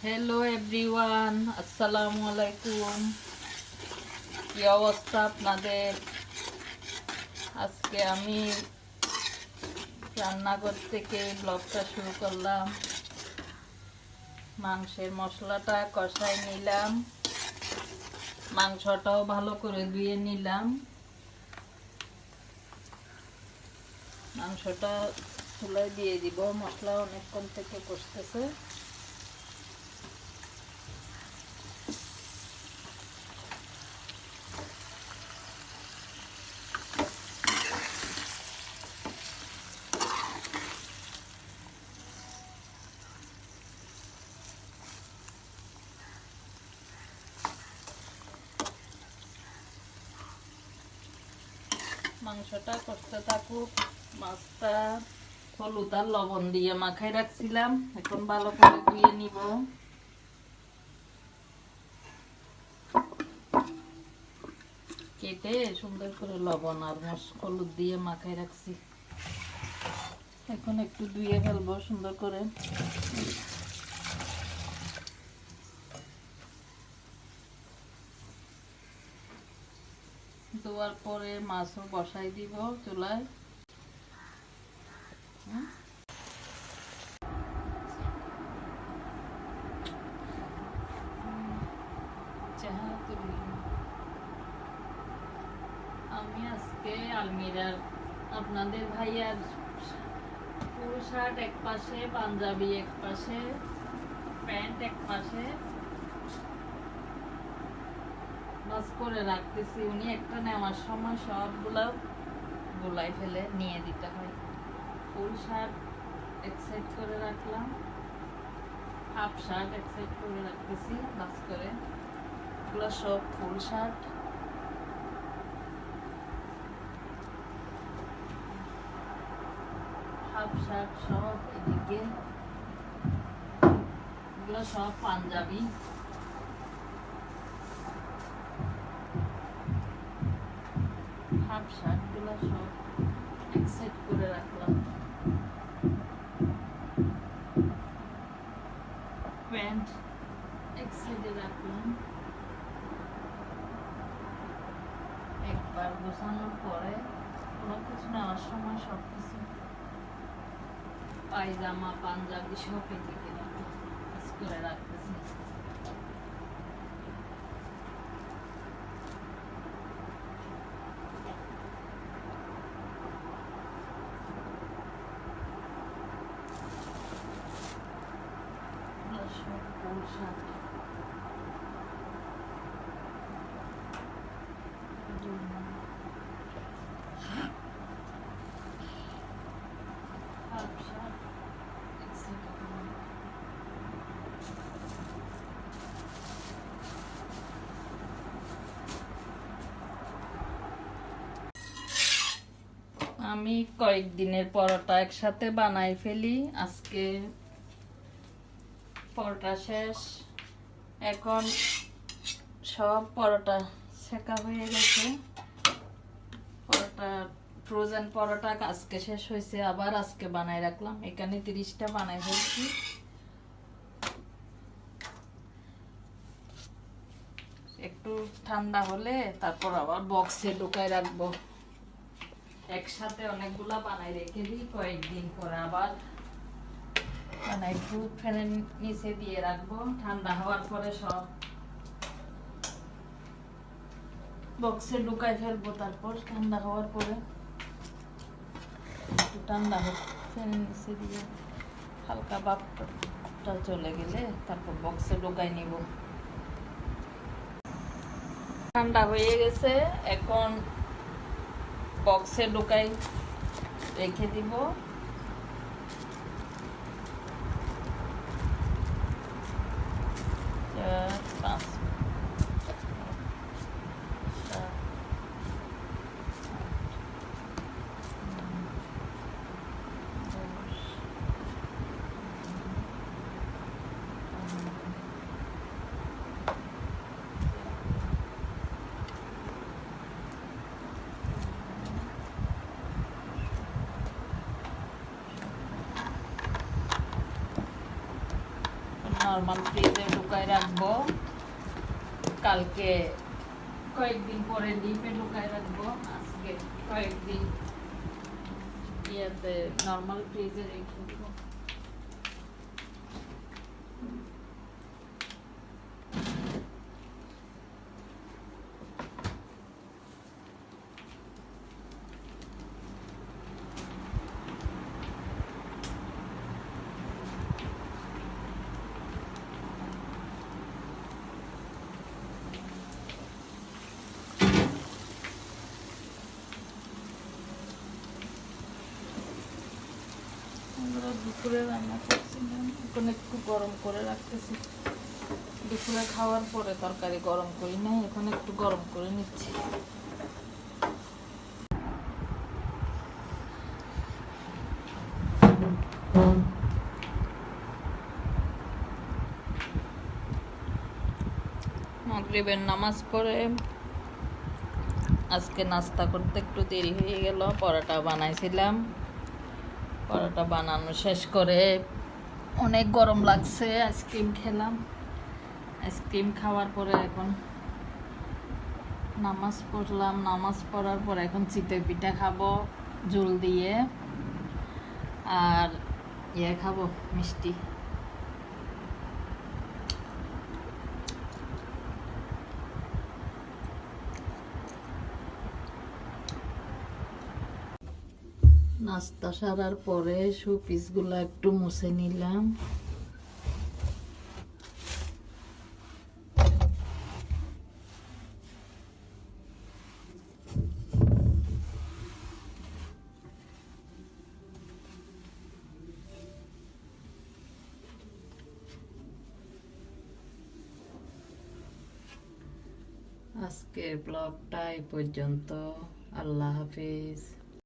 Hello everyone, আসসালামু আলাইকুম। কি অবস্থা আপনাদের? আজকে আমি রান্নাঘর থেকে ব্লগটা শুরু করলাম। মাংসের মশলাটা কষাই নিলাম, মাংসটাও ভালো করে ধুয়ে নিলাম। মাংসটা চুলায় দিয়ে দিব, মশলা অনেকক্ষণ থেকে কষতেছে। মাংসটা কষতে থাকুক। মাছটা হলুদ আর লবণ দিয়ে মাখাই রাখছিলাম, এখন ভালো করে ধুয়ে নিব। কেটে সুন্দর করে লবণ আর হলুদ দিয়ে মাখাই রাখছি। এখন একটু ধুয়ে ফেলবো সুন্দর করে। ধোয়ার পরে মাছও বসাই দিব চুলায়। আমি আজকে আলমিরার আপনাদের ভাইয়ার ফুল শার্ট এক পাশে, পাঞ্জাবি এক পাশে, প্যান্ট এক পাশে বাস করে রাখতেছি। উনি একটা নেওয়ার সময় সবগুলো গোলাই ফেলে নিয়ে দিতে হয়। ফুল শার্ট এক সাইড করে রাখলাম, হাফ শার্ট এক সাইড করে রাখতেছি বাস করে। এগুলো সব ফুল শার্ট। হাফ শার্ট সব এদিকে, এগুলো সব পাঞ্জাবি। হাফ শার্ট গুলো সব এক সেট করে রাখলাম। প্যান্ট এক সাইডে রাখলাম। একবার গোছানোর পরে কোনো কিছু নেওয়ার সময় সব কিছু পায়জামা পাঞ্জাবি সব এদিকে করে রাখতেছি। আমি কয়েকদিনের পরোটা একসাথে বানাই ফেলি। আজকে পরোটা শেষ, এখন সব পরোটা সেকা হয়ে গেছে। পরোটা ফ্রোজেন পরোটা আজকে শেষ হয়েছে, আবার আজকে বানাই রাখলাম। এখানে 30টা বানাই ফেলছি। একটু ঠান্ডা হলে তারপর আবার বক্সে ঢুকায় রাখবো। একসাথে অনেকগুলা বানাই রেখে দিই, কয়েকদিন পরে আবার বানাই একটু ফ্যানের নিচে দিয়ে রাখবো। ঠান্ডা হওয়ার পরে সব বক্সে ঢুকাই ফেলবো। তারপর ঠান্ডা হওয়ার পরে একটু ঠান্ডা হোক, ফ্যানের নিচে দিয়ে হালকা ভাপটা চলে গেলে তারপর বক্সে ঢুকাই নিব। ঠান্ডা হয়ে গেছে, এখন বক্সে ঢুকাই রেখে দিব। নর্মাল ফ্রিজে ঢুকায় রাখবো, কালকে কয়েকদিন পরে ডিপে ঢুকায় রাখবো, আজকে কয়েকদিন ইয়েতে নর্মাল ফ্রিজে রেখে দেবো। আমরা দুপুরে রান্না করছিলাম, এখন একটু গরম করে রাখতেছি। দুপুরে খাওয়ার পরে তরকারি গরম করি নাই, এখন একটু গরম করে নিচ্ছি। মাগরিবের নামাজ পড়ে আজকে নাস্তা করতে একটু দেরি হয়ে গেল। পরোটা বানাইছিলাম, পরোটা বানানো শেষ করে অনেক গরম লাগছে, আইসক্রিম খেলাম। আইসক্রিম খাওয়ার পরে এখন নামাজ পড়লাম, নামাজ পড়ার পর এখন চিতই পিঠা খাবো ঝোল দিয়ে, আর ইয়ে খাবো মিষ্টি। নাস্তা সারার পরে শোপিসগুলো একটু মুছে নিলাম। আজকের ব্লগটা এই পর্যন্ত। আল্লাহ হাফিজ।